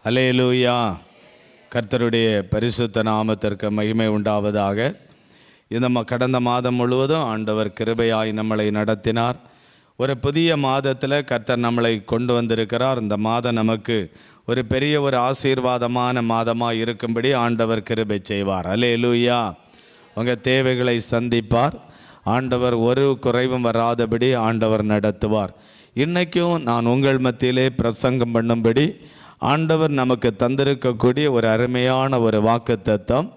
அல்லேலூயா. கர்த்தருடைய பரிசுத்த நாமத்திற்கு மகிமை உண்டாவதாக. இந்த கடந்த மாதம் முழுவதும் ஆண்டவர் கிருபையாய் நம்மளை நடத்தினார். ஒரு புதிய மாதத்தில் கர்த்தர் நம்மளை கொண்டு வந்திருக்கிறார். இந்த மாதம் நமக்கு ஒரு பெரிய ஒரு ஆசீர்வாதமான மாதமாக இருக்கும்படி ஆண்டவர் கிருபை செய்வார். அல்லேலூயா. உங்கள் தேவைகளை சந்திப்பார். ஆண்டவர் ஒரு குறைவும் வராதபடி ஆண்டவர் நடத்துவார். இன்றைக்கும் நான் உங்கள் மத்தியிலே பிரசங்கம் பண்ணும்படி ஆண்டவர் நமக்கு தந்திருக்கக்கூடிய ஒரு அருமையான ஒரு வாக்குத்தத்தம்.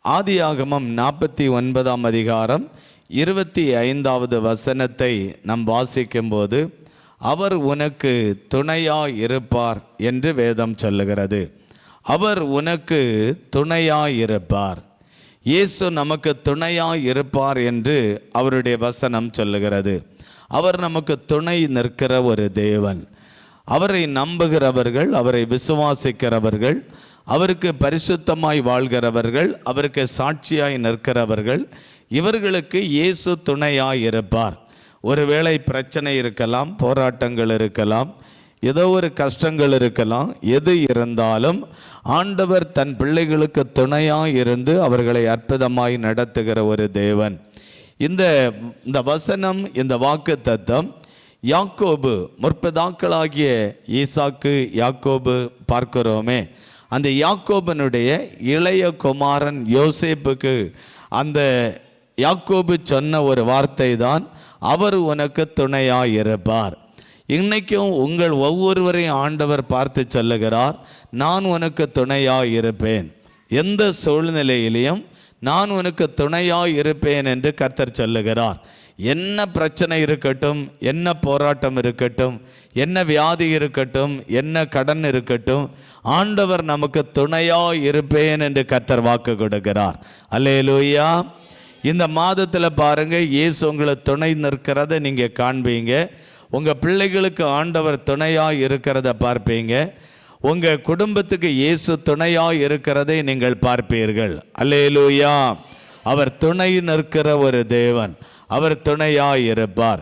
ஆதியாகமம் 49ஆம் அதிகாரம் 25வது வசனத்தை நாம் வாசிக்கும்போது, அவர் உனக்கு துணையாய் இருப்பார் என்று வேதம் சொல்லுகிறது. அவர் உனக்கு துணையாய் இருப்பார். இயேசு நமக்கு துணையாய் இருப்பார் என்று அவருடைய வசனம் சொல்லுகிறது. அவர் நமக்கு துணை நிற்கிற ஒரு தேவன். அவரை நம்புகிறவர்கள், அவரை விசுவாசிக்கிறவர்கள், அவருக்கு பரிசுத்தமாய் வாழ்கிறவர்கள், அவருக்கு சாட்சியாய் நிற்கிறவர்கள், இவர்களுக்கு இயேசு துணையாய் இருப்பார். ஒருவேளை பிரச்சனை இருக்கலாம், போராட்டங்கள் இருக்கலாம், ஏதோ ஒரு கஷ்டங்கள் இருக்கலாம். எது இருந்தாலும் ஆண்டவர் தன் பிள்ளைகளுக்கு துணையாய் இருந்து அவர்களை அற்புதமாய் நடத்துகிற ஒரு தேவன். இந்த வசனம், இந்த வாக்கு தத்தம் யாக்கோபு, முற்பிதாக்களாகிய ஈசாக்கு யாக்கோபு பார்க்கிறோமே, அந்த யாக்கோபனுடைய இளைய குமாரன் யோசேப்புக்கு அந்த யாக்கோபு சொன்ன ஒரு வார்த்தை தான், அவர் உனக்கு துணையாய் இருப்பார். இன்னைக்கும் உங்கள் ஒவ்வொருவரையும் ஆண்டவர் பார்த்து சொல்லுகிறார், நான் உனக்கு துணையாய் இருப்பேன். எந்த சூழ்நிலையிலையும் நான் உனக்கு துணையாய் இருப்பேன் என்று கர்த்தர் சொல்லுகிறார். என்ன பிரச்சனை இருக்கட்டும், என்ன போராட்டம் இருக்கட்டும், என்ன வியாதி இருக்கட்டும், என்ன கடன் இருக்கட்டும், ஆண்டவர் நமக்கு துணையாய் இருப்பேன் என்று கர்த்தர் வாக்கு கொடுக்கிறார். அல்லேலூயா. இந்த மாதத்தில் பாருங்கள், இயேசு உங்களை துணை நிற்கிறத நீங்கள் காண்பீங்க. உங்கள் பிள்ளைகளுக்கு ஆண்டவர் துணையாய் இருக்கிறத பார்ப்பீங்க. உங்கள் குடும்பத்துக்கு இயேசு துணையாய் இருக்கிறதை நீங்கள் பார்ப்பீர்கள். அல்லேலூயா. அவர் துணை நிற்கிற ஒரு தேவன். அவர் துணையாய் இருப்பார்.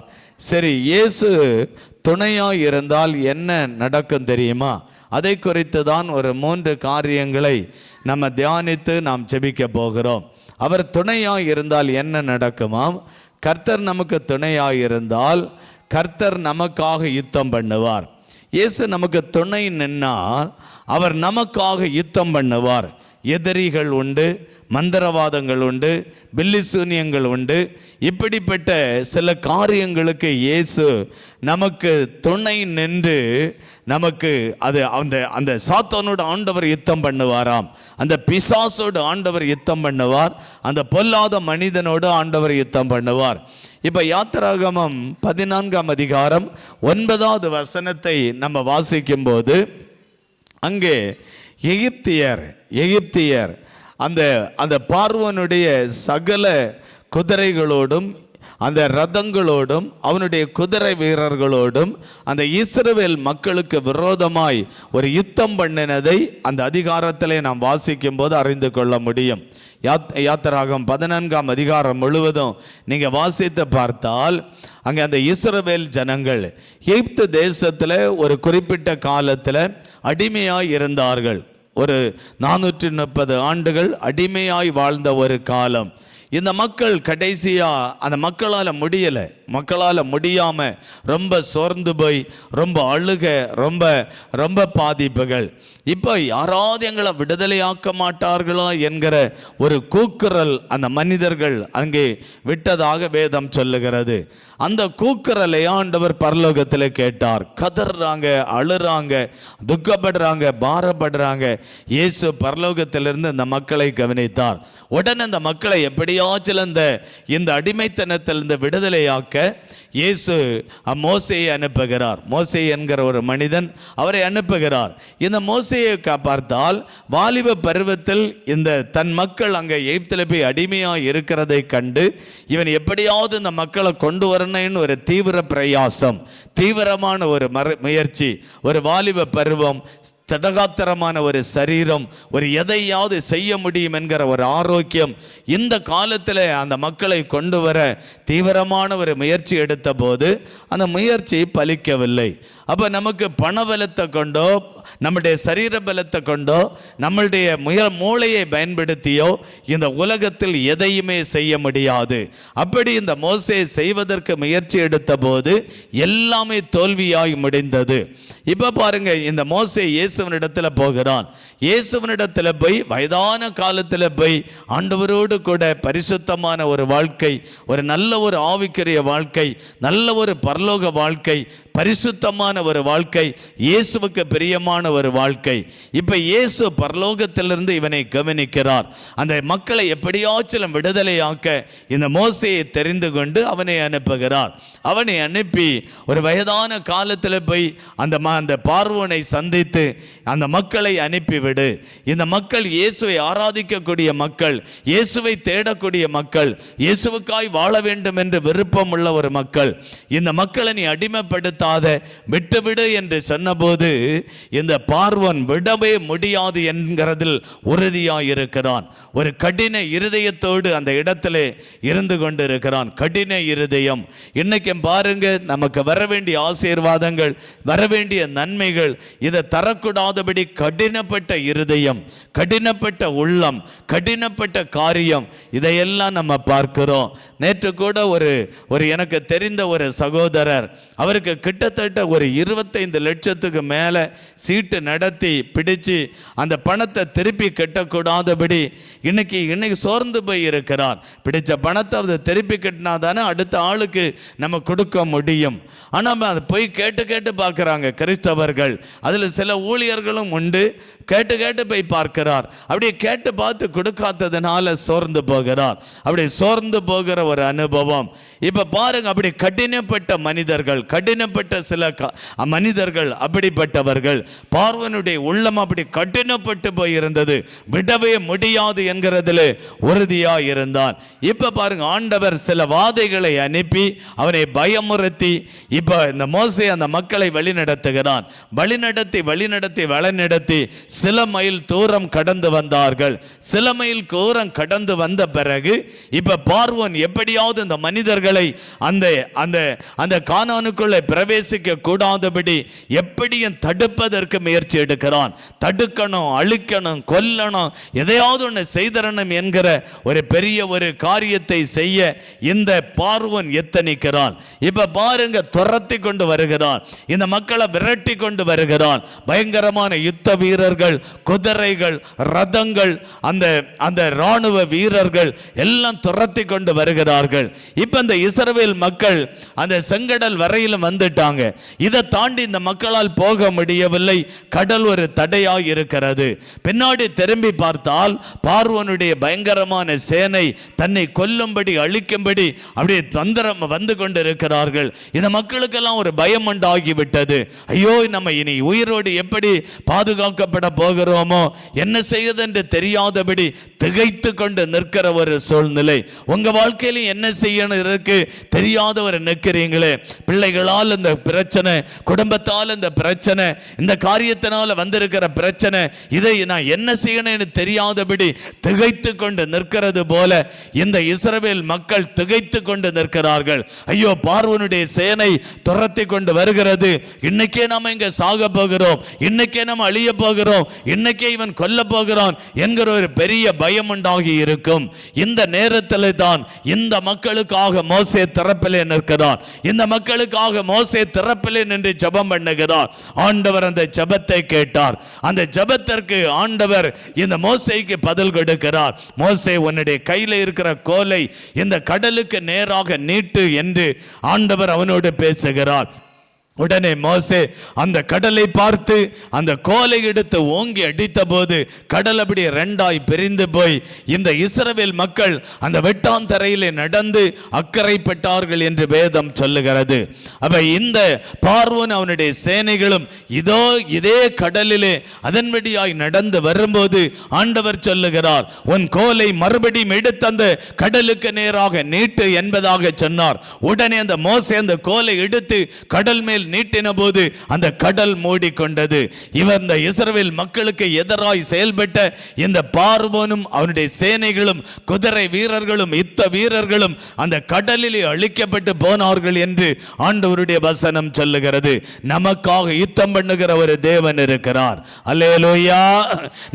சரி, இயேசு துணையாய் இருந்தால் என்ன நடக்கும் தெரியுமா? அதை குறித்து தான் ஒரு 3 காரியங்களை நம்ம தியானித்து நாம் ஜெபிக்க போகிறோம். அவர் துணையாய் இருந்தால் என்ன நடக்குமாம்? கர்த்தர் நமக்கு துணையாய் இருந்தால் கர்த்தர் நமக்காக யுத்தம் பண்ணுவார். இயேசு நமக்கு துணை நின்னால் அவர் நமக்காக யுத்தம் பண்ணுவார். எதிரிகள் உண்டு, மந்திரவாதங்கள் உண்டு, பில்லிசூனியங்கள் உண்டு. இப்படிப்பட்ட சில காரியங்களுக்கு இயேசு நமக்கு துணை நின்று நமக்கு அந்த சாத்தானோடு ஆண்டவர் யுத்தம் பண்ணுவாராம். அந்த பிசாசோடு ஆண்டவர் யுத்தம் பண்ணுவார். அந்த பொல்லாத மனிதனோடு ஆண்டவர் யுத்தம் பண்ணுவார். இப்போ யாத்திராகமம் 14ஆம் அதிகாரம் 9வது வசனத்தை நம்ம வாசிக்கும்போது, அங்கே எகிப்தியர் அந்த பார்வோனுடைய சகல குதிரைகளோடும், அந்த ரதங்களோடும், அவனுடைய குதிரை வீரர்களோடும் அந்த இஸ்ரவேல் மக்களுக்கு விரோதமாய் ஒரு யுத்தம் பண்ணினதை அந்த அதிகாரத்திலே நாம் வாசிக்கும் போது அறிந்து கொள்ள முடியும். யாத்திராகம் 14ஆம் அதிகாரம் முழுவதும் நீங்கள் வாசித்து பார்த்தால், அங்கே அந்த இஸ்ரவேல் ஜனங்கள் எகிப்து தேசத்தில் ஒரு குறிப்பிட்ட காலத்தில் அடிமையாய் இருந்தார்கள். ஒரு 430 ஆண்டுகள் அடிமையாய் வாழ்ந்த ஒரு காலம். இந்த மக்கள் கடைசியாக அந்த மக்களால் முடியாமல் ரொம்ப சோர்ந்து போய் ரொம்ப அழுக, ரொம்ப பாதிப்புகள். இப்போ யாராவது எங்களை விடுதலையாக்க மாட்டார்களா என்கிற ஒரு கூக்குரல் அந்த மனிதர்கள் அங்கே விட்டதாக வேதம் சொல்லுகிறது. அந்த கூக்குரலை ஆண்டவர் பரலோகத்தில் கேட்டார். கதறாங்க, அழுறாங்க, துக்கப்படுறாங்க, பாரப்படுறாங்க. இயேசு பரலோகத்திலிருந்து இந்த மக்களை கவனித்தார். உடனே அந்த மக்களை எப்படியாச்சும் இந்த அடிமைத்தனத்திலிருந்து விடுதலையாக்க இயேசு மோசேயை அனுப்புகிறார். மோசே என்கிற ஒரு மனிதன் அவரை அனுப்புகிறார். இந்த மோசேயை பார்த்தால், வாலிப பருவத்தில் இந்த தன் மக்கள் அங்கே எகிப்தில் போய் அடிமையாக இருக்கிறதை கண்டு இவன் எப்படியாவது இந்த மக்களை கொண்டு வரணும்னு ஒரு தீவிர பிரயாசம், தீவிரமான ஒரு முயற்சி, ஒரு வாலிப பருவம், திடகாத்திரமான ஒரு சரீரம், ஒரு எதையாவது செய்ய முடியும் என்கிற ஒரு ஆரோக்கியம். இந்த காலத்தில் அந்த மக்களை கொண்டு வர தீவிரமான ஒரு முயற்சி எடுத்த போது அந்த முயற்சி பலிக்கவில்லை. அப்போ நமக்கு பணபலத்தை கொண்டோ நம்முடைய சரீர பலத்தை கொண்டோ நம்மளுடைய மூளையை பயன்படுத்தியோ இந்த உலகத்தில் எதையுமே செய்ய முடியாது. அப்படி இந்த மோசே செய்வதற்கு முயற்சி எடுத்த போது எல்லாமே தோல்வியாய் முடிந்தது. இப்போ பாருங்க, இந்த மோசே இயேசுவனிடத்தில் போகிறான். இயேசுவனிடத்தில் போய் வயதான காலத்தில் போய் ஆண்டவரோடு கூட பரிசுத்தமான ஒரு வாழ்க்கை, ஒரு நல்ல ஒரு ஆவிக்குரிய வாழ்க்கை, நல்ல ஒரு பரலோக வாழ்க்கை, பரிசுத்தமான ஒரு வாழ்க்கை, இயேசுவுக்கு பிரியமான ஒரு வாழ்க்கை. இப்போ இயேசு பரலோகத்திலிருந்து இவனை கவனிக்கிறார். அந்த மக்களை எப்படியாச்சும் விடுதலையாக்க இந்த மோசேயை தெரிந்து கொண்டு அவனை அனுப்புகிறார். அவனை அனுப்பி ஒரு வயதான காலத்தில் போய் அந்த பார்வோனை சந்தித்து அந்த மக்களை அனுப்பிவிடு. இந்த மக்கள் இயேசுவை ஆராதிக்கக்கூடிய மக்கள், இயேசுவை தேடக்கூடிய மக்கள், இயேசுவுக்காய் வாழ வேண்டும் என்று விருப்பம் உள்ள ஒரு மக்கள். இந்த மக்களை நீ அடிமைப்படுத்த விட்டுவிடு என்று சொன்னபோது இந்த பார்வோன் விடவே முடியாது என்கிறதில் உறுதியாய் இருக்கிறான். ஒரு கடின இருதயத்தோடு அந்த இடத்திலே இருந்து கொண்டு இருக்கிறான். கடின இருதயம். இன்னைக்கு பாருங்க, நமக்கு வர வேண்டிய ஆசீர்வாதங்கள், வர வேண்டிய நன்மைகள், இதை தரக்கூடாதபடி கடினப்பட்ட இருதயம், கடினப்பட்ட உள்ளம், கடினப்பட்ட காரியம், இதையெல்லாம் நம்ம பார்க்கிறோம். நேற்று கூட ஒரு எனக்கு தெரிந்த ஒரு சகோதரர், அவருக்கு கிட்டத்தட்ட ஒரு 25 லட்சத்துக்கு மேலே சீட்டு நடத்தி பிடிச்சு அந்த பணத்தை திருப்பி கட்டக்கூடாதபடி இன்னைக்கு சோர்ந்து போய் இருக்கிறார். பிடிச்ச பணத்தை அதை திருப்பி கட்டினா தானே அடுத்த ஆளுக்கு நம்ம கொடுக்க முடியும். ஆனால் அதை போய் கேட்டு பார்க்குறாங்க கிறிஸ்தவர்கள். அதில் சில ஊழியர்களும் உண்டு. கேட்டு போய் பார்க்கிறார். அப்படியே கேட்டு பார்த்து கொடுக்காததுனால சோர்ந்து போகிறார். அப்படி சோர்ந்து போகிற ஒரு அனுபவம். இப்போ பாருங்க, அப்படி கடினப்பட்ட மனிதர்கள், கடினப்பட்ட சில மனிதர்கள், அப்படிப்பட்டவர்கள். பார்வனுடைய உள்ளம் அப்படி கடினப்பட்டு போயிருந்தது. விடவே முடியாது என்கிறதுல உறுதியாக இருந்தான். இப்போ பாருங்க, ஆண்டவர் சில வாதைகளை அனுப்பி அவனை பயமுறுத்தி இப்போ இந்த மோசே அந்த மக்களை வழிநடத்துகிறான். வழிநடத்தி சில மைல் தூரம் கடந்து வந்தார்கள். சில மைல் தூரம் கடந்து வந்த பிறகு இப்ப பார்வோன் எப்படியாவது இந்த மனிதர்களை அந்த கானானுக்குள்ளே பிரவேசிக்க கூடாதபடி எப்படியும் தடுப்பதற்கு முயற்சி எடுக்கிறான். தடுக்கணும், அழிக்கணும், கொல்லணும், எதையாவது ஒன்று செய்தரணும் என்கிற ஒரு பெரிய ஒரு காரியத்தை செய்ய இந்த பார்வோன் எத்தனிக்கிறான். இப்ப பாருங்க, துரத்தி கொண்டு வருகிறான். இந்த மக்களை விரட்டி கொண்டு வருகிறான். பயங்கரமான யுத்த வீரர்கள், குதிரைகள், ரதங்கள், அந்த ராணுவ வீரர்கள் எல்லாம் துரத்தி கொண்டு வருகிறார்கள். இப்ப இந்த இஸ்ரவேல் மக்கள் அந்த செங்கடல் வரையிலும் வந்துட்டாங்க. இதை தாண்டி இந்த மக்களால் போக முடியவில்லை. கடல் ஒரு தடையாக இருக்கிறது. பின்னாடி திரும்பி பார்த்தால் பார்வோனுடைய பயங்கரமான சேனை தன்னை கொல்லும்படி, அழிக்கும்படி அப்படியே தந்திரம் வந்து கொண்டு இருக்கிறார்கள். இந்த மக்களுக்கெல்லாம் ஒரு பயம் உண்டாகிவிட்டது. ஐயோ, நம்ம இனி உயிரோடு எப்படி பாதுகாக்கப்பட போகிறோமோ, என்ன செய்வது என்று தெரியாதபடி திகைத்து கொண்டு நிற்கிற ஒரு சூழ்நிலை. உங்க வாழ்க்கையில என்ன செய்யணும் இருக்கு தெரியாதவர் நிற்கிறீங்களே. பிள்ளைகளால் இந்த பிரச்சனை, குடும்பத்தால் இந்த பிரச்சனை, இந்த காரியத்தினால வந்திருக்கிற பிரச்சனை, இதை நான் என்ன செய்யணும்னு தெரியாதபடி திகைத்து கொண்டு நிற்கிறது போல இந்த இஸ்ரவேல் மக்கள் திகைத்து கொண்டு நிற்கிறார்கள். ஐயோ, பார்வோனுடைய சேனை துரத்தி கொண்டு வருகிறது. இன்னைக்கே நாம இங்க சாக போகிறோம், இன்னைக்கே நம்ம அழிய போகிறோம், இன்னைக்கே இவன் கொல்ல போகிறான் என்கிற ஒரு பெரிய பயம் உண்டாகி இருக்கும். இந்த நேரத்தில் தான் இந்த மக்களுக்காக மோசே திறப்பிலே நிற்கிறான். இந்த மக்களுக்காக மோசே திறப்பிலே நின்று ஜெபம் பண்ணுகிறார். ஆண்டவர் அந்த ஜெபத்தை கேட்டார். அந்த ஜெபத்திற்கு ஆண்டவர் இந்த மோசேக்கு பதில் கொடுக்கிறார். மோசே, உன்னுடைய கையில் இருக்கிற கோலை இந்த கடலுக்கு நேராக நீட்டு என்று ஆண்டவர் அவனோடு பேசுகிறார். உடனே மோசே அந்த கடலை பார்த்து அந்த கோலை எடுத்து ஓங்கி அடித்த போது கடல் அப்படி ரெண்டாய் பிரிந்து போய் இந்த இஸ்ரவேல் மக்கள் அந்த வெட்டாந்தரையிலே நடந்து அக்கறைப்பட்டார்கள் என்று வேதம் சொல்லுகிறது. அப்ப இந்த பார்வோன் அவனுடைய சேனைகளும் இதே கடலிலே அதன்படியாய் நடந்து வரும்போது ஆண்டவர் சொல்லுகிறார், உன் கோலை மறுபடியும் எடுத்து அந்த கடலுக்கு நேராக நீட்டு என்பதாக சொன்னார். உடனே அந்த மோசே அந்த கோலை எடுத்து கடல் மேல் நீட்டின போது அந்த கடல் மூடிக்கொண்டது. இந்த இஸ்ரவேல் மக்களுக்கு எதிராய் செயல்பட்ட இந்த பார்வோனும் அவனுடைய சேனைகளும் குதிரை வீரர்களும் யுத்த வீரர்களும் அந்த கடலிலே அழிக்கப்பட்டு போனார்கள் என்று ஆண்டவருடைய வசனம் சொல்லுகிறது. நமக்காக யுத்தம் பண்ணுகிற ஒரு தேவன் இருக்கிறார். அல்லேலூயா.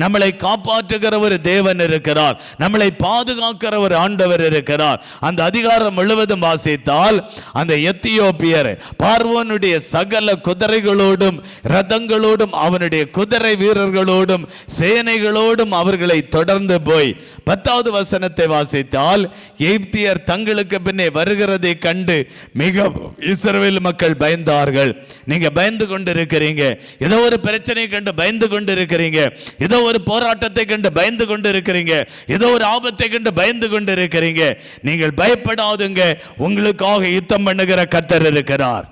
நம்மளை காப்பாற்றுகிற ஒரு தேவன் இருக்கிறார். நம்மளை பாதுகாக்கிற ஒரு ஆண்டவர் இருக்கிறார். அந்த அதிகாரம் முழுவதும் வாசித்தால் அந்த எத்தியோப்பியர் பார்வோனுடைய சகல குதிரைகளோடும் ரதங்களோடும் அவனுடைய குதிரை வீரர்களோடும் சேனைகளோடும் அவர்களை தொடர்ந்து போய் 10வது வசனத்தை வாசித்தால் எகிப்தியர் தங்களுக்கு பின்னே வருகிறதை கண்டு மிகவும் இஸ்ரவேல் மக்கள் பயந்தார்கள். நீங்க பயந்து கொண்டிருக்கிறீங்க, ஏதோ ஒரு பிரச்சனை கண்டு பயந்து கொண்டிருக்கிறீங்க, ஏதோ ஒரு போராட்டத்தை கண்டு பயந்து கொண்டிருக்கிறீங்க, ஏதோ ஒரு ஆபத்தை கண்டு பயந்து கொண்டிருக்கிறீங்க. நீங்கள் பயப்படாதுங்க. உங்களுக்காக யுத்தம் பண்ணுகிற கர்த்தர் இருக்கிறார்.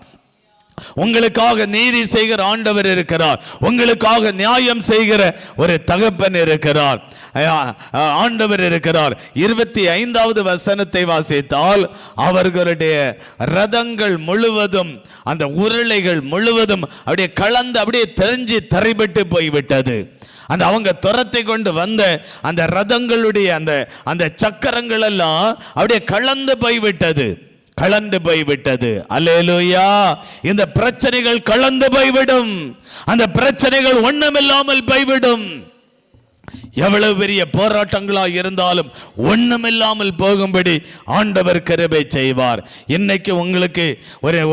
உங்களுக்காக நீதி செய்கிற ஆண்டவர் இருக்கிறார். உங்களுக்காக நியாயம் செய்கிற ஒரு தகப்பன் இருக்கிறார், ஆண்டவர் இருக்கிறார். 25வது வசனத்தை வாசித்தால் அவர்களுடைய ரதங்கள் முழுவதும் அந்த உருளைகள் முழுவதும் அப்படியே கலந்து அப்படியே தெரிஞ்சு தரைபட்டு போய்விட்டது. அந்த அவங்க துரத்தை கொண்டு வந்த அந்த ரதங்களுடைய அந்த சக்கரங்கள் எல்லாம் அப்படியே கலந்து போய்விட்டது, கலந்து போய்விட்டது. அல்லேலூயா. இந்த பிரச்சனைகள் கலந்து போய்விடும். அந்த பிரச்சனைகள் ஒண்ணுமில்லாமல் போய்விடும். எவ்வளவு பெரிய போராட்டங்களா இருந்தாலும் ஒண்ணுமில்லாமல் போகும்படி ஆண்டவர் கிருபை செய்வார். இன்னைக்கு உங்களுக்கு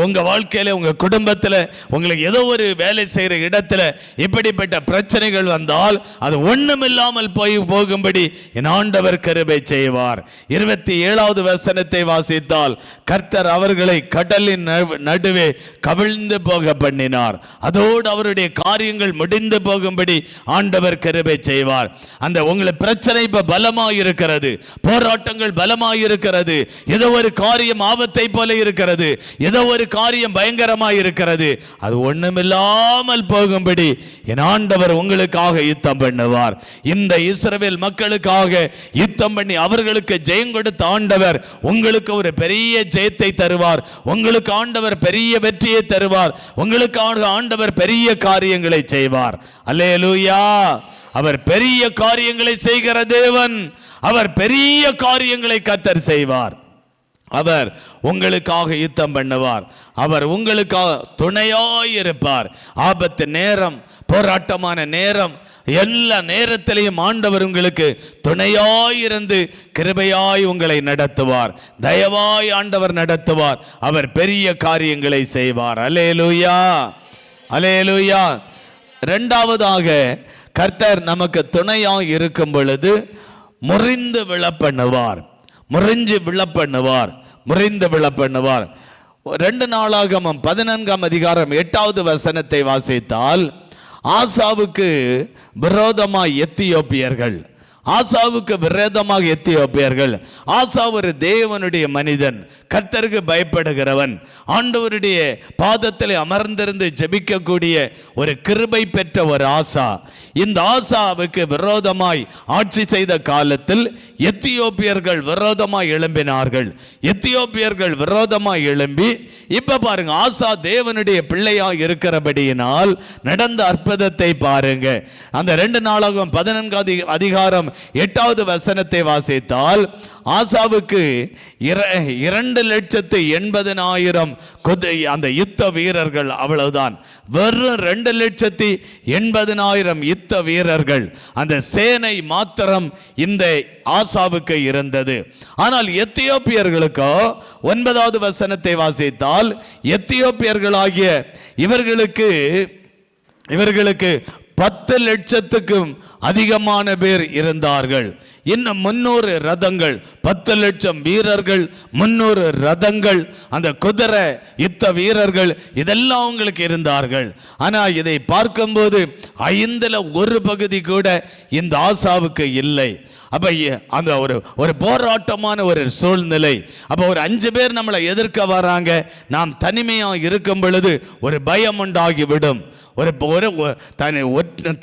உங்க வாழ்க்கையில உங்க குடும்பத்தில் உங்களுக்கு ஏதோ ஒரு வேலை செய்யற இடத்துல இப்படிப்பட்ட பிரச்சனைகள் வந்தால் அது ஒண்ணுமில்லாமல் போகும்படி என் ஆண்டவர் கிருபை செய்வார். 27வது வசனத்தை வாசித்தால் கர்த்தர் அவர்களை கடலின் நடுவே கவிழ்ந்து போக பண்ணினார். அதோடு அவருடைய காரியங்கள் முடிந்து போகும்படி ஆண்டவர் கிருபை செய்வார். அந்த உங்களுக்கு பிரச்சனை இப்ப பலமாய் இருக்கிறது, போராட்டங்கள் பலமாய் இருக்கிறது, ஏதோ ஒரு காரியம் ஆபத்தை போல இருக்கிறது, ஏதோ ஒரு காரியம் பயங்கரமாய் இருக்கிறது, அது ஒண்ணுமில்லாமல் போகும்படி என் ஆண்டவர் உங்களுக்காக யுத்தம் பண்ணுவார். இந்த இஸ்ரவேல் மக்களுக்காக யுத்தம் பண்ணி அவர்களுக்கு ஜெயம் கொடுத்த ஆண்டவர் உங்களுக்கு ஒரு பெரிய ஜெயத்தை தருவார். உங்களுக்கு ஆண்டவர் பெரிய வெற்றியை தருவார். உங்களுக்கு ஆண்டவர் பெரிய காரியங்களை செய்வார். அல்லேலூயா. அவர் பெரிய காரியங்களை செய்கிற தேவன். அவர் பெரிய காரியங்களை கர்த்தர் செய்வார். அவர் உங்களுக்காக யுத்தம் பண்ணுவார். அவர் உங்களுக்காக துணையாய் இருப்பார். ஆபத்து நேரம், போராட்டமான நேரம், எல்லா நேரத்திலையும் ஆண்டவர் உங்களுக்கு துணையாய் இருந்து கிருபையாய் உங்களை நடத்துவார். தயவாய் ஆண்டவர் நடத்துவார். அவர் பெரிய காரியங்களை செய்வார். அல்லேலூயா, அல்லேலூயா. இரண்டாவதாக கர்த்தர் நமக்கு துணையாக இருக்கும் பொழுது முறிந்து விழப்பண்ணுவார். முறிஞ்சு விழப்பண்ணுவார். முறிந்து விழப்பண்ணுவார். 2 நாளாகமம் 14ஆம் அதிகாரம் 8வது வசனத்தை வாசித்தால் ஆசாவுக்கு விரோதமாய் எத்தியோப்பியர்கள், ஆசாவுக்கு விரோதமாக எத்தியோப்பியர்கள். ஆசா ஒரு தேவனுடைய மனிதன், கர்த்தருக்கு பயப்படுகிறவன், ஆண்டவருடைய பாதத்தில் அமர்ந்திருந்து ஜெபிக்கக்கூடிய ஒரு கிருபை பெற்ற ஒரு ஆசா. இந்த ஆசாவுக்கு விரோதமாய் ஆட்சி செய்த காலத்தில் எத்தியோப்பியர்கள் விரோதமாய் எழும்பினார்கள். எத்தியோப்பியர்கள் விரோதமாய் எழும்பி இப்ப பாருங்க, ஆசா தேவனுடைய பிள்ளையாக இருக்கிறபடியினால் நடந்த அற்புதத்தை பாருங்க. அந்த 2 நாளாகமம் 14ஆம் அதிகாரம் 8வது வசனத்தை வாசித்தால் ஆசாவுக்கு 2,80,000 அந்த யுத்த வீரர்கள், அவ்வளவுதான். வெறும் 2,80,000 யுத்த வீரர்கள், அந்த சேனை மாத்திரம் இந்த ஆசாவுக்கு இருந்தது. ஆனால் எத்தியோப்பியர்களுக்கோ 9வது வசனத்தை வாசித்தால் எத்தியோப்பியர்களாகிய இவர்களுக்கு 10 லட்சத்துக்கும் அதிகமான பேர் இருந்தார்கள். இன்னும் 300 ரதங்கள், 10 லட்சம் வீரர்கள், 300 ரதங்கள், அந்த குதிரை யுத்த வீரர்கள், இதெல்லாம் அவங்களுக்கு இருந்தார்கள். ஆனால் இதை பார்க்கும்போது 5ல் 1 பகுதி கூட இந்த ஆசாவுக்கு இல்லை. அப்ப அந்த ஒரு போராட்டமான ஒரு சூழ்நிலை. அப்ப ஒரு 5 பேர் நம்மளை எதிர்க்க வராங்க, நாம் தனிமையாக இருக்கும் பொழுது ஒரு பயம் உண்டாகிவிடும்,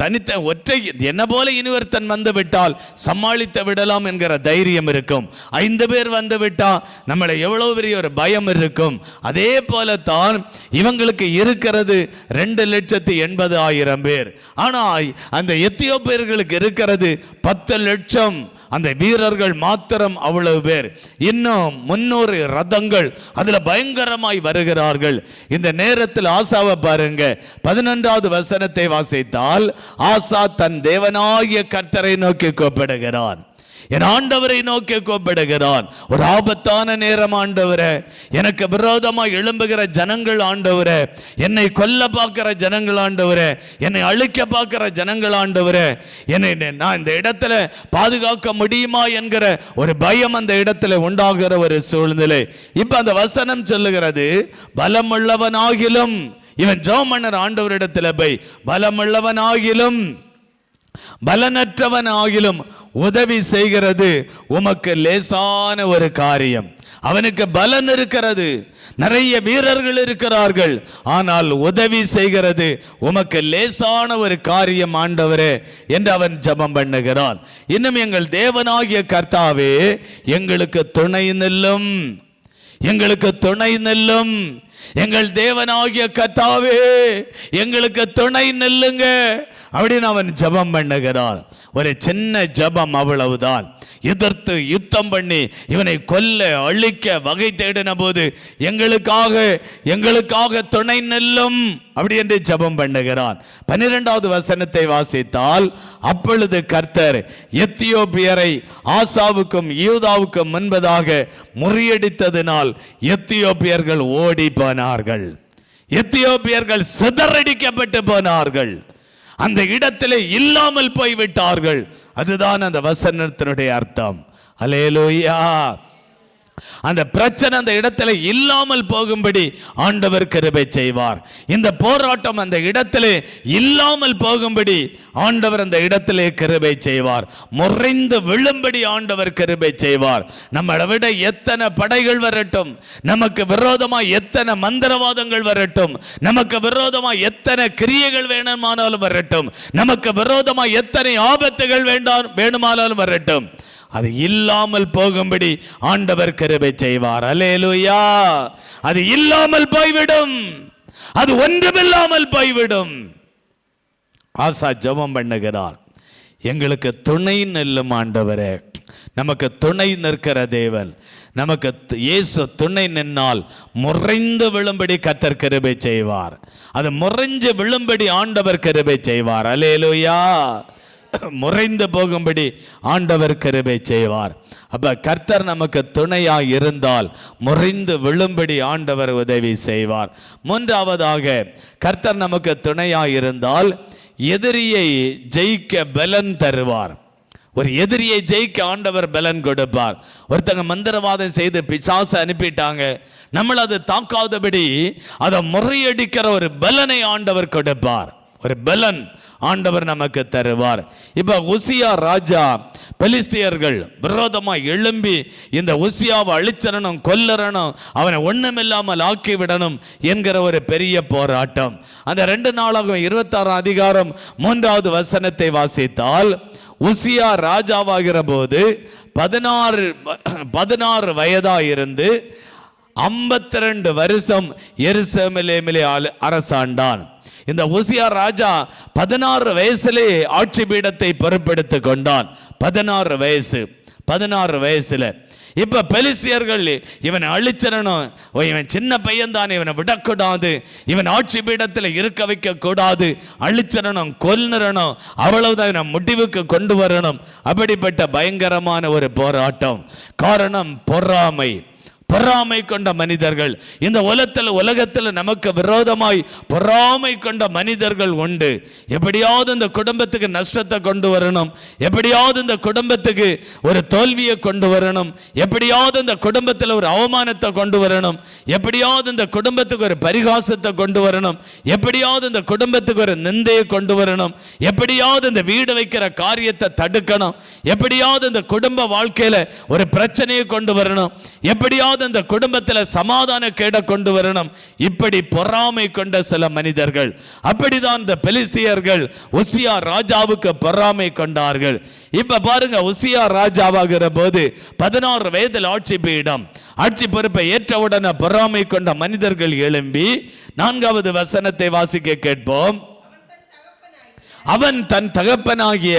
தனித்த ஒற்றை என்ன போல இனிவர்த்தன் வந்து விட்டால் சமாளித்து விடலாம் என்கிற தைரியம் இருக்கும். 5 பேர் வந்து விட்டா நம்மளை எவ்வளவு பெரிய ஒரு பயம் இருக்கும். அதே போல தான் இவங்களுக்கு இருக்கிறது 2,80,000 பேர். ஆனால் அந்த எத்தியோப்பியர்களுக்கு இருக்கிறது 10 லட்சம். அந்த வீரர்கள் மாத்திரம் அவ்வளவு பேர். இன்னும் 300 ரதங்கள் அதுல பயங்கரமாய் வருகிறார்கள். இந்த நேரத்தில் ஆசாவை பாருங்க. 11வது வசனத்தை வாசித்தால், ஆசா தன் தேவனாகிய கர்த்தரை நோக்கி கூப்பிடுகிறான், என் ஆண்டவரை நோக்கி கூப்பிடுகிறான். ஒரு ஆபத்தான நேரம் ஆண்டவரே, எனக்கு விரோதமாக எழும்புகிற ஜனங்கள் ஆண்டவரே, என்னை கொல்ல பார்க்கிற ஜனங்கள் ஆண்டவரே, என்னை அழிக்க பார்க்கிற ஜனங்கள் ஆண்டவரே, என்னை நான் இந்த இடத்துல பாதுகாக்க முடியுமா என்கிற ஒரு பயம் அந்த இடத்துல உண்டாகிற ஒரு சூழ்நிலை. இப்ப அந்த வசனம் சொல்லுகிறது, பலமுள்ளவனாகிலும், இவன் ஜெபமன்னர் ஆண்டவரிடத்தில் போய் பலமுள்ளவனாகிலும் பலனற்றவன் ஆகிலும் உதவி செய்கிறது உமக்கு லேசான ஒரு காரியம். அவனுக்கு பலன் இருக்கிறது, நிறைய வீரர்கள் இருக்கிறார்கள், ஆனால் உதவி செய்கிறது உமக்கு லேசான ஒரு காரியம் ஆண்டவரே என்று அவன் ஜெபம் பண்ணுகிறான். இன்னும் எங்கள் தேவனாகிய கர்த்தாவே எங்களுக்கு துணை நில்லும், எங்களுக்கு துணை நில்லும். எங்கள் தேவனாகிய கர்த்தாவே எங்களுக்கு துணை நில்லுங்க அப்படின்னு அவன் ஜெபம் பண்ணுகிறான். ஒரு சின்ன ஜெபம், அவ்வளவுதான். எதிர்த்து யுத்தம் பண்ணி இவனை கொல்ல அழிக்க வகை தேடின போது எங்களுக்காக துணை நில்லும் அப்படி என்று ஜெபம் பண்ணுகிறான். 12வது வசனத்தை வாசித்தால், அப்பொழுது கர்த்தர் எத்தியோப்பியரை ஆசாவுக்கும் யூதாவுக்கும் முன்பதாக முறியடித்ததினால் எத்தியோப்பியர்கள் ஓடி போனார்கள், எத்தியோப்பியர்கள் சிதறடிக்கப்பட்டு போனார்கள், அந்த இடத்திலே இல்லாமல் போய்விட்டார்கள். அதுதான் அந்த வசனத்தினுடைய அர்த்தம். அல்லேலூயா. அந்த பிரச்சனை அந்த இடத்துல இல்லாமல் போகும்படி ஆண்டவர் கிருபை செய்வார். இந்த போராட்டம் அந்த இடத்திலே இல்லாமல் போகும்படி ஆண்டவர் அந்த இடத்திலே கிருபை செய்வார். முறைந்து விழும்படி ஆண்டவர் கிருபை செய்வார். நம்மளை விட எத்தனை படைகள் வரட்டும், நமக்கு விரோதமாக எத்தனை மந்திரவாதங்கள் வரட்டும், நமக்கு விரோதமாக எத்தனை கிரியைகள் வேணுமானாலும் வரட்டும், நமக்கு விரோதமாக எத்தனை ஆபத்துகள் வேணுமானாலும் வரட்டும், அது இல்லாமல் போகும்படி ஆண்டவர் கிருபை செய்வார். அல்லேலூயா. அது இல்லாமல் போய்விடும், அது ஒன்றுமில்லாமல் போய்விடும். ஆசா ஜெபம் பண்ணுகிறார், எங்களுக்கு துணை நில்லும் ஆண்டவரே, நமக்கு துணை நிற்கிற தேவன், நமக்கு இயேசு துணை நின்னால் முறைந்து விழும்படி கர்த்தர் கிருபை செய்வார். அது முறைஞ்சு விழும்படி ஆண்டவர் கிருபை செய்வார். அல்லேலூயா. முறைந்து போகும்படி ஆண்டவர் கிருபை செய்வார். அப்ப கர்த்தர் நமக்கு துணையாய் இருந்தால் முறைந்து விழும்படி ஆண்டவர் உதவி செய்வார். 3வதாக, கர்த்தர் நமக்கு துணையாய் இருந்தால் எதிரியை ஜெயிக்க பலன் தருவார். ஒரு எதிரியை ஜெயிக்க ஆண்டவர் பலன் கொடுப்பார். ஒருத்தங்க மந்திரவாதம் செய்து பிசாசை அனுப்பிட்டாங்க, நம்மள அது தாக்காதபடி அதை முறியடிக்கிற ஒரு பலனை ஆண்டவர் கொடுப்பார். ஒரு பலன் ஆண்டவர் நமக்கு தருவார். இப்ப உசியா ராஜா, பெலிஸ்தியர்கள் விரோதமாக எழும்பி இந்த உசியாவை அழிச்சிடணும், கொல்லறணும், அவனை ஒண்ணுமில்லாமல் ஆக்கி விடணும் என்கிற ஒரு பெரிய போராட்டம். அந்த 2 நாளாகும் 26 அதிகாரம் 3வது வசனத்தை வாசித்தால், உசியா ராஜாவாகிற போது 16 வயதாயிருந்து 52 வருஷம் எருசலேமிலே அரசாண்டான். இந்த உசியா ராஜா 16 வயசுலே ஆட்சி பீடத்தை பொறுப்பெடுத்து கொண்டான். 16 வயசுல இப்ப பெலிஸ்தியர்கள் இவனை அழிச்சிடணும், இவன் சின்ன பையன் தான், இவனை விடக்கூடாது, இவன் ஆட்சி பீடத்தில் இருக்க வைக்க கூடாது, அழிச்சிடணும், கொல்லுறணும், அவ்வளவுதான், இவனை முடிவுக்கு கொண்டு வரணும். அப்படிப்பட்ட பயங்கரமான ஒரு போராட்டம். காரணம் பொறாமை. பொறாமை கொண்ட மனிதர்கள் இந்த உலகத்தில் நமக்கு விரோதமாய் பொறாமை கொண்ட மனிதர்கள் உண்டு. எப்படியாவது இந்த குடும்பத்துக்கு நஷ்டத்தை கொண்டு வரணும், எப்படியாவது இந்த குடும்பத்துக்கு ஒரு தோல்வியை கொண்டு வரணும், எப்படியாவது இந்த குடும்பத்தில் ஒரு அவமானத்தை கொண்டு வரணும், எப்படியாவது இந்த குடும்பத்துக்கு ஒரு பரிகாசத்தை கொண்டு வரணும், எப்படியாவது இந்த குடும்பத்துக்கு ஒரு நிந்தையை கொண்டு வரணும், எப்படியாவது இந்த வீடு வைக்கிற காரியத்தை தடுக்கணும், எப்படியாவது இந்த குடும்ப வாழ்க்கையில ஒரு பிரச்சனையை கொண்டு வரணும், எப்படியாவது எப்படியாவது அந்த குடும்பத்தில் சமாதான கேட கொண்டு வரணும், இப்படி பொறாமை கொண்ட சில மனிதர்கள். அப்படிதான் இந்த பெலிஸ்தியர்கள் உசியா ராஜாவுக்கு பொறாமை கொண்டார்கள். இப்ப பாருங்க, உசியா ராஜாவாகிற போது 16 வயதில் ஆட்சி பொறுப்பை ஏற்றவுடனே பொறாமை கொண்ட மனிதர்கள் எழும்பி 4வது வசனத்தை வாசிக்க கேட்போம். அவன் தன் தகப்பனாகிய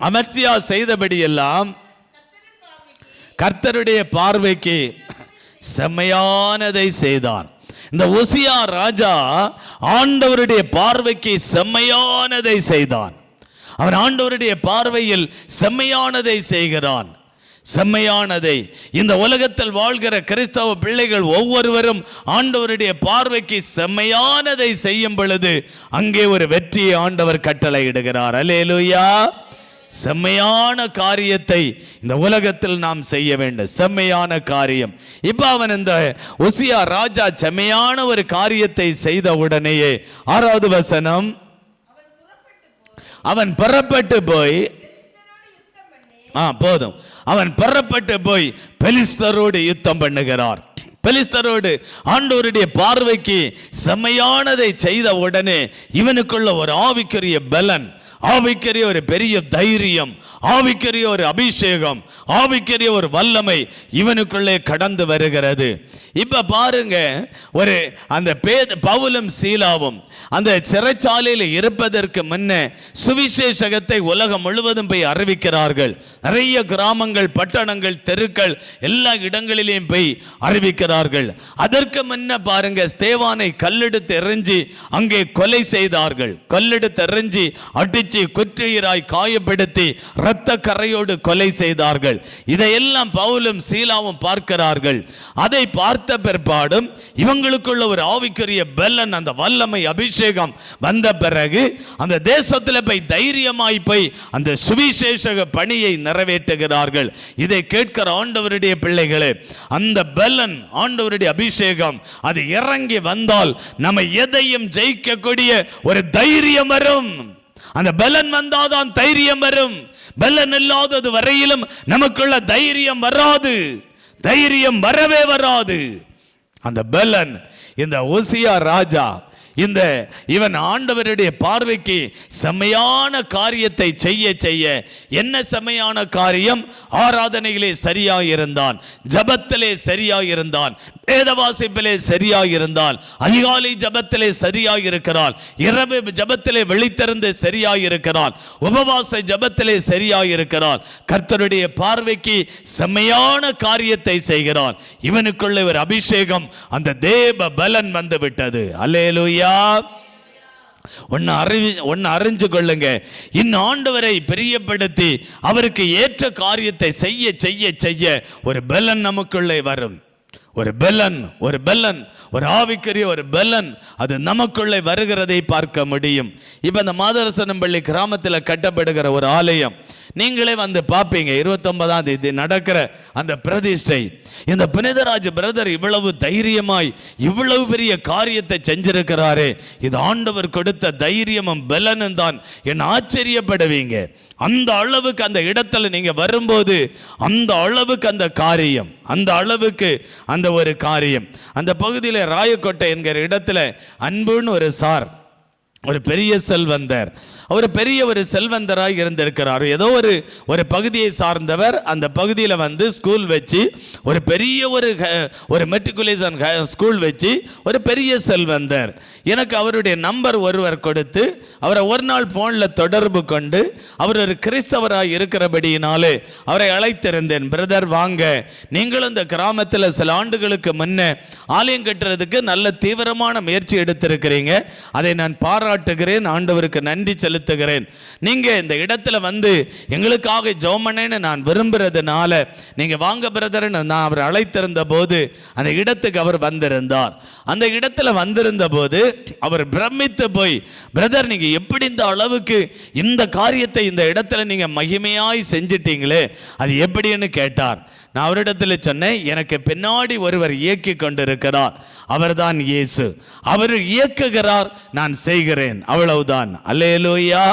அமத்சியா செய்தபடியெல்லாம் கர்த்தருடைய பார்வைக்கு செம்மையானதை செய்தான். இந்த உசியா ராஜா ஆண்டவருடைய பார்வைக்கு செம்மையானதை செய்தான். அவன் ஆண்டவருடைய பார்வையில் செம்மையானதை செய்கிறான். செம்மையானதை இந்த உலகத்தில் வாழ்கிற கிறிஸ்தவ பிள்ளைகள் ஒவ்வொருவரும் ஆண்டவருடைய பார்வைக்கு செம்மையானதை செய்யும் பொழுது அங்கே ஒரு வெற்றியை ஆண்டவர் கட்டளையிடுகிறார். அல்லேலூயா. செம்மையான காரியத்தை இந்த உலகத்தில் நாம் செய்ய வேண்டும். செம்மையான காரியம். இப்ப அவன் இந்த உசியா ராஜா செம்மையான ஒரு காரியத்தை செய்த உடனேயே 6வது வசனம், அவன் புறப்பட்டு போய் போதும் அவன் புறப்பட்டு போய் பெலிஸ்தரோடு யுத்தம் பண்ணுகிறார். பெலிஸ்தரோடு ஆண்டவருடைய பார்வைக்கு செம்மையானதை செய்த உடனே இவனுக்குள்ள ஒரு ஆவிக்குரிய பலன், ஆவிக்குரிய ஒரு பெரிய தைரியம், ஆவிக்குரிய ஒரு அபிஷேகம், ஆவிக்குரிய ஒரு வல்லமை இவனுக்குள்ளே கடந்து வருகிறது. இப்ப பாருங்க, ஒரு அந்த பவுலும் சீலாவும் அந்த சிறைச்சாலையில் இருப்பதற்கு முன்ன சுவிசேஷகத்தை உலகம் முழுவதும் போய் அறிவிக்கிறார்கள். நிறைய கிராமங்கள், பட்டணங்கள், தெருக்கள் எல்லா இடங்களிலேயும் போய் அறிவிக்கிறார்கள். அதற்கு முன்ன பாருங்க, ஸ்தேவானை கல்லெடுத்து எறிஞ்சி அங்கே கொலை செய்தார்கள். கல்லெடுத்து எறிஞ்சி அடிச்சு குற்றுயிராய் காயப்படுத்தி இரத்த கரையோடு கொலை செய்தார்கள். இதையெல்லாம் பவுலும் சீலாவும் பார்க்கிறார்கள். அதை பார்த்த பிற்பாடும் இவங்களுக்குள்ள ஒரு ஆவிக்குரிய பலன், அந்த வல்லமை, அபிஷேகம் வந்த பிறகு அந்த தேசத்தில் போய் தைரியமாய் போய் அந்த சுவிசேஷக பணியை நிறைவேற்றுகிறார்கள். இதை கேட்கிற ஆண்டவருடைய பிள்ளைகளே, அந்த பலன், ஆண்டவருடைய அபிஷேகம் அது இறங்கி வந்தால் நம்ம எதையும் ஜெயிக்கக்கூடிய ஒரு தைரியம் வரும். அந்த பலன் வந்தாதான் தைரியம் வரும். பலன் இல்லாதது வரையிலும் நமக்குள்ள தைரியம் வராது. தைரியம் வரவே வராது. அந்த பலன் இந்த உசியா ராஜா இவன் ஆண்டவருடைய பார்வைக்கு செம்மையான காரியத்தை செய்ய செய்ய, என்ன செம்மையான காரியம்? ஆராதனையிலே சரியாயிருந்தான், ஜபத்திலே சரியாயிருந்தான், வேத வாசிப்பிலே சரியாயிருந்தான், அதிகாலை ஜபத்திலே சரியாயிருக்கிறான், இரவு ஜபத்திலே விழித்திருந்து சரியாயிருக்கிறான், உபவாச ஜபத்திலே சரியாயிருக்கிறான். கர்த்தருடைய பார்வைக்கு செம்மையான காரியத்தை செய்கிறான். இவனுக்குள்ள ஒரு அபிஷேகம், அந்த தேவ பலன் வந்து விட்டது. அல்லேலூயா. ஒன்னு அறிஞ்சு கொள்ளுங்க, இன்னும் ஆண்டவரை பிரியப்படுத்தி அவருக்கு ஏற்ற காரியத்தை செய்ய செய்ய செய்ய ஒரு பலன் நமக்குள்ளே வரும். ஒரு பலன், ஒரு ஆவிக்குரிய ஒரு பலன் அது நமக்குள்ளே வருகிறதை பார்க்க முடியும். இப்ப இந்த மாதரசனம்பள்ளி கிராமத்தில் கட்டப்படுகிற ஒரு ஆலயம் நீங்களே வந்து பார்ப்பீங்க. 29ஆம் தேதி நடக்கிற அந்த பிரதிஷ்டை, இந்த புனிதராஜ் பிரதர் இவ்வளவு தைரியமாய் இவ்வளவு பெரிய காரியத்தை செஞ்சிருக்கிறாரே, இது ஆண்டவர் கொடுத்த தைரியமும் பலனும் தான். என்ன ஆச்சரியப்படுவீங்க. அந்த அளவுக்கு அந்த இடத்துல நீங்க வரும்போது, அந்த அளவுக்கு அந்த காரியம், அந்த அளவுக்கு அந்த ஒரு காரியம். அந்த பகுதியில் ராயக்கோட்டை என்கிற இடத்துல அன்புன்னு ஒரு சார், ஒரு பெரிய செல்வந்தர், அவர் பெரிய ஒரு செல்வந்தராக இருந்திருக்கிறார். ஏதோ ஒரு பகுதியை சார்ந்தவர். அந்த பகுதியில் வந்து ஸ்கூல் வச்சு ஒரு பெரிய ஒரு மெட்ரிகுலேஷன் ஸ்கூல் வச்சு ஒரு பெரிய செல்வந்தர். எனக்கு அவருடைய நம்பர் ஒருவர் கொடுத்து அவரை ஒரு நாள் ஃபோனில் தொடர்பு கொண்டு, அவர் ஒரு கிறிஸ்தவராக இருக்கிறபடியினாலே அவரை அழைத்திருந்தேன். பிரதர் வாங்க, நீங்களும் இந்த கிராமத்தில் சில ஆண்டுகளுக்கு முன்னே ஆலயம் கட்டுறதுக்கு நல்ல தீவிரமான முயற்சி எடுத்திருக்கிறீங்க, அதை நான் பாராட்டுகிறேன், ஆண்டவருக்கு நன்றி செலுத்துகிறேன். நீங்க இந்த இடத்துல வந்து எங்களுக்காக ஜெபம் பண்ணேன்னு நான் விரும்புறதுனால நீங்க வாங்க பிரதர்ன்னு நான் அவர் அழைத்திருந்த போது அந்த இடத்துக்கு அவர் வந்திருந்தார். அந்த இடத்துல வந்திருந்த போது அவர் பிரமித்து போய், பிரதர் நீங்க எப்படி இந்த அளவுக்கு இந்த காரியத்தை இந்த இடத்துல நீங்க மகிமையாய் செஞ்சிட்டீங்களே, அது எப்படின்னு கேட்டார். நான் அவரிடத்தில் சொன்னேன், எனக்கு பின்னாடி ஒருவர் இயக்கி கொண்டிருக்கிறார், அவர்தான் இயேசு. அவர் இயக்குகிறார், நான் செய்கிறேன், அவ்வளவுதான். அல்லேலூயா.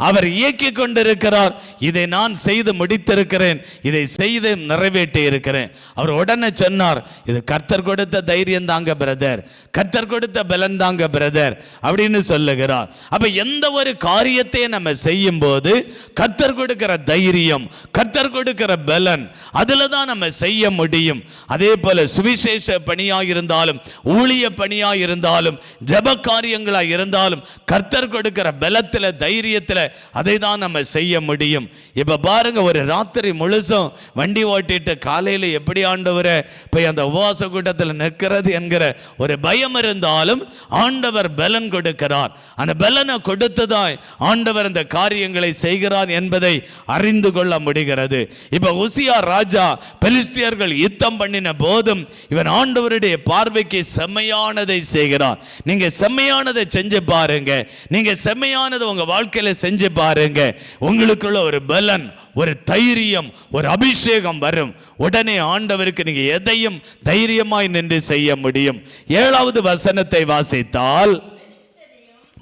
அவர் இயக்கி கொண்டிருக்கிறார். இதை நான் செய்து முடித்திருக்கிறேன், இதை செய்து நிறைவேற்றி இருக்கிறேன். அவர் உடனே சொன்னார், இது கர்த்தர் கொடுத்த தைரியம் தாங்க பிரதர், கர்த்தர் கொடுத்த பலன் தாங்க பிரதர் அப்படின்னு சொல்லுகிறார். அப்ப எந்த ஒரு காரியத்தை நம்ம செய்யும் போது கர்த்தர் கொடுக்கிற தைரியம், கர்த்தர் கொடுக்கிற பலன், அதுல தான் நம்ம செய்ய முடியும். அதே போல சுவிசேஷ பணியாக இருந்தாலும், ஊழிய பணியாக இருந்தாலும், ஜெப காரியங்களாக இருந்தாலும் கர்த்தர் கொடுக்கிற பலத்தில், தைரியத்தில் அதை தான் நம்ம செய்ய முடியும். இப்ப பாருங்க, ஒரு ராத்திரி முழுசும் வண்டி ஓட்டிட்டு காலையில் எப்படி ஆண்டவரை போய் அந்த உபவாச கூட்டத்தில் நிற்கிறது என்கிற ஒரு பயம் இருந்தாலும் ஆண்டவர் பலன் கொடுக்கிறார். அந்த பலனை கொடுத்துதான் ஆண்டவர் அந்த காரியங்களை செய்கிறார் என்பதை அறிந்து கொள்ள முடிகிறது. இப்ப உசியா ராஜா பெலிஸ்தியர்கள் யுத்தம் பண்ணின போதும் இவன் ஆண்டவருடைய பார்வைக்கு செம்மையானதை செய்கிறான். நீங்க செம்மையானதை செஞ்சு பாருங்க, நீங்க செம்மையானதை உங்க வாழ்க்கையில செஞ்சு பாருங்க, உங்களுக்குள்ள ஒரு பலன், ஒரு தைரியம், ஒரு அபிஷேகம் வரும். உடனே ஆண்டவருக்கு நீங்க எதையும் தைரியமாய் நின்று செய்ய முடியும். 7வது வசனத்தை வாசித்தால்,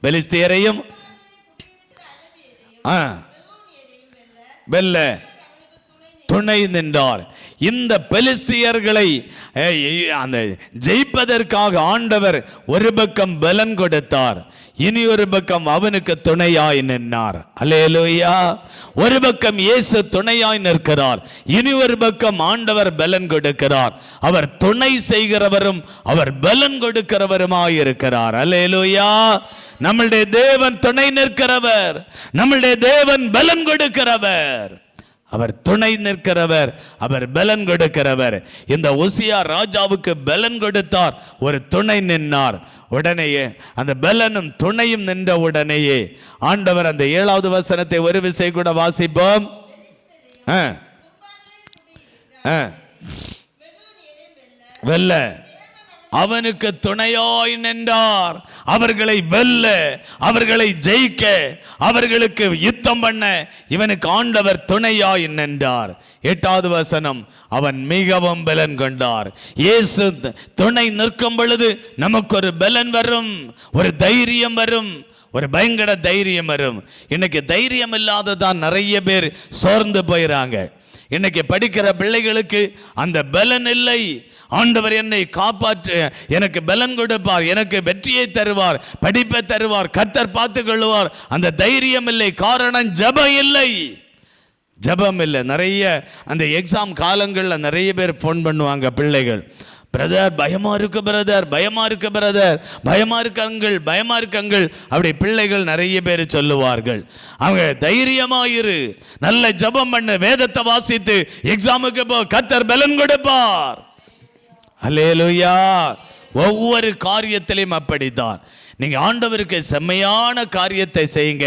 பெலிஸ்தியரையும் வெல்ல துணை நின்றார். இந்த பெலிஸ்தியர்களை அந்த ஜெயிப்பதற்காக ஆண்டவர் ஒரு பக்கம் பலன் கொடுத்தார், இனி ஒரு பக்கம் அவனுக்கு துணையாய் நின்றார். அல்லேலூயா. ஒரு பக்கம் இயேசு துணையாய் நிற்கிறார், இனி ஒரு பக்கம் ஆண்டவர் பலன் கொடுக்கிறார். அவர் துணை செய்கிறவரும் அவர் பலன் கொடுக்கிறவருமாய் இருக்கிறார். அல்லேலூயா. நம்முடைய தேவன் துணை நிற்கிறவர், நம்முடைய தேவன் பலன் கொடுக்கிறவர். அவர் துணை நிற்கிறவர், அவர் பலன் கொடுக்கிறவர். இந்த உசியா ராஜாவுக்கு பலன் கொடுத்தார், ஒரு துணை நின்றார். உடனேயே அந்த பலனும் துணையும் நின்ற உடனேயே ஆண்டவர் அந்த 7வது வசனத்தை ஒரு விசை கூட வாசிப்போம். வெல்ல அவனுக்கு துணையாய் நின்றார். அவர்களை வெல்ல, அவர்களை ஜெயிக்க, அவர்களுக்கு யுத்தம் பண்ண இவனுக்கு ஆண்டவர் துணையாய் நின்றார். 8வது வசனம், அவன் மிகவும் பலன் கொண்டார். இயேசு துணை நிற்கும் பொழுது நமக்கு ஒரு பலன் வரும், ஒரு தைரியம் வரும், ஒரு பயங்கர தைரியம் வரும். இன்னைக்கு தைரியம் இல்லாததான் நிறைய பேர் சோர்ந்து போயிறாங்க. இன்னைக்கு படிக்கிற பிள்ளைகளுக்கு அந்த பலன் இல்லை. ஆண்டவர் என்னை காப்பாற்று, எனக்கு பலன் கொடுப்பார், எனக்கு வெற்றியை தருவார், படிப்பை தருவார், கர்த்தர் பார்த்து கொள்வார், அந்த தைரியம் இல்லை. காரணம் ஜெபம் இல்லை, ஜெபம் இல்லை. நிறைய அந்த எக்ஸாம் காலங்களில் நிறைய பேர் ஃபோன் பண்ணுவாங்க பிள்ளைகள், பிரதர் பயமா இருக்கு, பிரதர் பயமா இருக்கு, பிரதர் பயமா இருக்கங்கள், பயமா இருக்கங்கள் அப்படி பிள்ளைகள் நிறைய பேர் சொல்லுவார்கள். அவங்க தைரியமாயிரு, நல்ல ஜெபம் பண்ணு, வேதத்தை வாசித்து எக்ஸாமுக்கு போ, கர்த்தர் பலன் கொடுப்பார். அல்லேலூயா. ஒவ்வொரு காரியத்திலையும் அப்படித்தான். நீங்க ஆண்டவருக்கு செம்மையான காரியத்தை செய்யுங்க,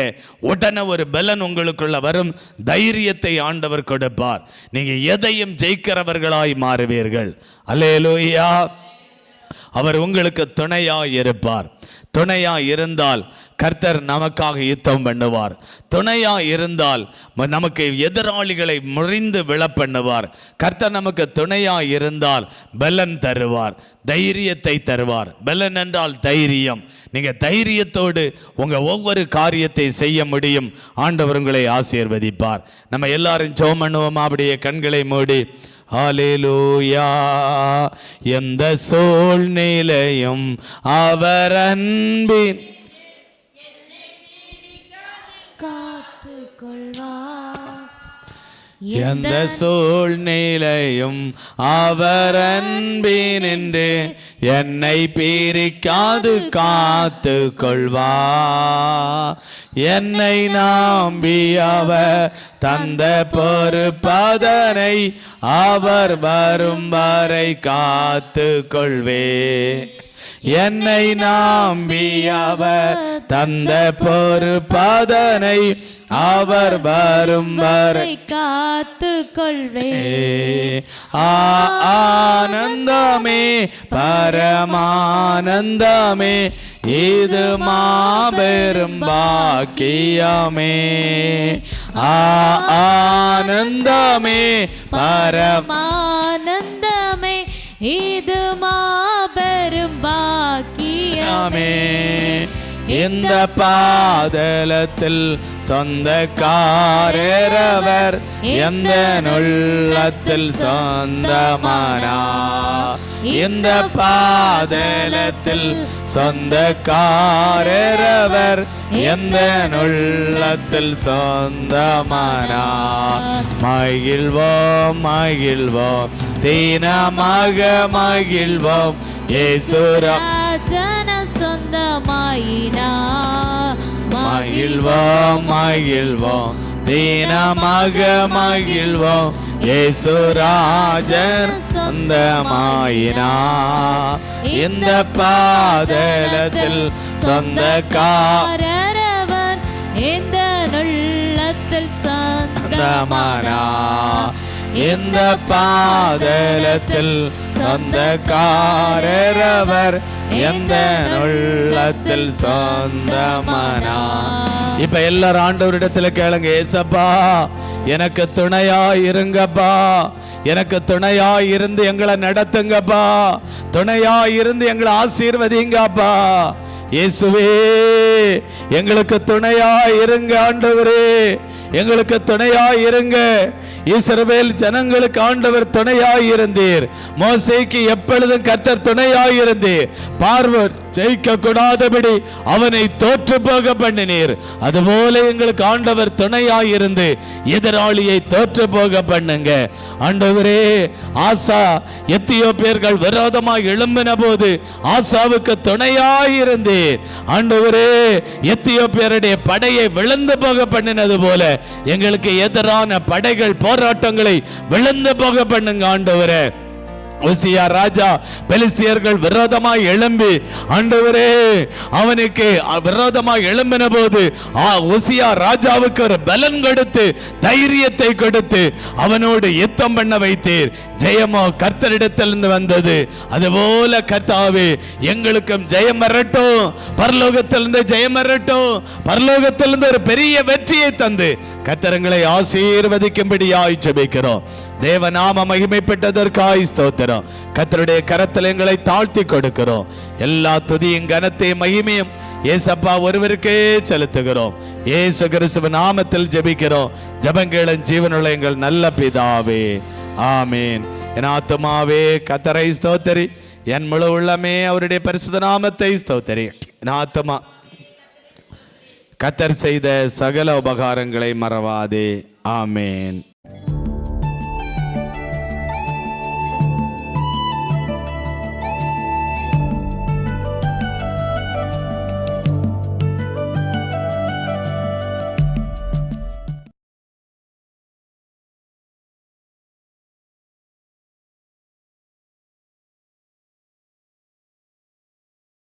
உடனே ஒரு பலன் உங்களுக்குள்ள வரும், தைரியத்தை ஆண்டவர் கொடுப்பார். நீங்க எதையும் ஜெயிக்கிறவர்களாய் மாறுவீர்கள். அல்லேலூயா. அவர் உங்களுக்கு துணையாய் இருப்பார். துணையாய் இருந்தால் கர்த்தர் நமக்காக யுத்தம் பண்ணுவார். துணையாய் இருந்தால் நமக்கு எதிராளிகளை முறிந்து விழ பண்ணுவார். கர்த்தர் நமக்கு துணையாய் இருந்தால் பலன் தருவார், தைரியத்தை தருவார். பலன் என்றால் தைரியம். நீங்க தைரியத்தோடு உங்க ஒவ்வொரு காரியத்தை செய்ய முடியும். ஆண்டவர் உங்களை ஆசீர்வதிப்பார். நம்ம எல்லாரும் ஜெபம் பண்ணுவோம். அப்படியே கண்களை மூடி ஹல்லேலூயா. எந்த சூழ்நிலையும் அவர் அன்பின் காத்துக்கொள்வார். எந்த சூழ்நிலையும் அவர் அன்பினின்று என்னை பிரிக்காது காத்து கொள்வார். என்னை நம்பி அவர் தந்த பொறுப்பதனை அவர் வரும் வரை காத்து கொள்வே. என்னை நம்பி அவர் தந்த பொறுப்பதனை அவர் வரும் வரை காத்து கொள்வே. ஆனந்தமே பரமானந்தமே இது மாபெரும் பாக்கியமே. ஆனந்தமே பரமானந்தமே இது மாபெரும் பாக்கியமே. இந்த பாதலத்தில் சொந்தக்காரர் அவர், எந்த உள்ளத்தில் சொந்தமானார். இந்த பாதலத்தில் சொந்தக்காரர் அவர், எந்த உள்ளத்தில் சொந்தமானார். மகிழ்வோம் மகிழ்வோம் தீனமாக மகிழ்வோம், இயேசுராஜன சொந்தமாயினார். மகிழ்வோம் மகிழ்வோம் தீனமாக மகிழ்வோம், இயேசுராஜன் சொந்தமாயினார். இந்த பாதலத்தில் சொந்தக்காரர் அவர், எந்த உள்ளத்தில் சொந்தமானார். இந்த பாதலத்தில் சொந்தக்காரர் அவர், எந்த உள்ளத்தில் சொந்தமானார். இப்ப எல்லாரும் ஆண்டவரிடத்துல கேளுங்க, ஏசப்பா எனக்கு துணையா இருங்கப்பா, எனக்கு துணையா இருந்து எங்களை நடத்துங்கப்பா, துணையா இருந்து எங்களை ஆசீர்வதிங்கப்பா. இயேசுவே எங்களுக்கு துணையா இருங்க ஆண்டவரே, எங்களுக்கு துணையா இருங்க. இஸ்ரவேல் ஜனங்களுக்கு ஆண்டவர் துணையாய் இருந்தீர். மோசேக்கு எப்பொழுதும் கர்த்தர் துணையாய் இருந்தீர். பார்வோன் ஜெயிக்க கூடாதபடி அவனை தோற்று போக பண்ணினீர். அதுபோல எங்களுக்கு ஆண்டவர் துணையாய் இருந்து எதிராளியை தோற்று போக பண்ணுங்க ஆண்டவரே. ஆசா எத்தியோப்பியர்கள் விரோதமாக எழும்பின போது ஆசாவுக்கு துணையாய் இருந்தீர் ஆண்டவரே. எத்தியோப்பியருடைய படையை விழுந்து போக பண்ணினது போல எங்களுக்கு எதிரான படைகள் போராட்டங்களை விழுந்து போக பண்ணுங்க ஆண்டவரே. ஓசியா ராஜா பெலிஸ்தியர்கள் விரோதமாய் எழும்பி ஆண்டவரே அவனுக்கு விரோதமாய் எழும்பின போது ஓசியா ராஜாவுக்கு ஒரு பலன் கொடுத்து தைரியத்தை கொடுத்து அவனோடு யுத்தம் பண்ண வைத்தீர். ஜெயமோ கர்த்தரிடத்திலிருந்து வந்தது. அதுபோல கர்த்தாவே எங்களுக்கும் ஜெயம் வரட்டும், பரலோகத்திலிருந்து ஜெயம் வரட்டும், பரலோகத்திலிருந்து ஒரு பெரிய வெற்றியை தந்து கர்த்தரங்களை ஆசீர்வதிக்கும்படியாய் ஜெபிக்கிறோம். தேவநாம மகிமைப்பட்டதற்காய் ஸ்தோத்திரம். கர்த்தருடைய கரத்தில் எங்களை தாழ்த்தி கொடுக்கிறோம். எல்லா துதியும் கனத்தையும் மகிமையும் ஏசப்பா ஒருவருக்கே செலுத்துகிறோம். இயேசு கிறிஸ்துவின் நாமத்தில் ஜெபிக்கிறோம். ஜெபங்களும் ஜீவனுள்ள எங்கள் நல்ல பிதாவே, ஆமீன். என் ஆத்துமாவே கர்த்தரை ஸ்தோத்திரி, என் முழு உள்ளமே அவருடைய பரிசுத்த நாமத்தை ஸ்தோத்திரி. என் ஆத்துமா கர்த்தர் செய்த சகல உபகாரங்களை மறவாதே. ஆமேன்.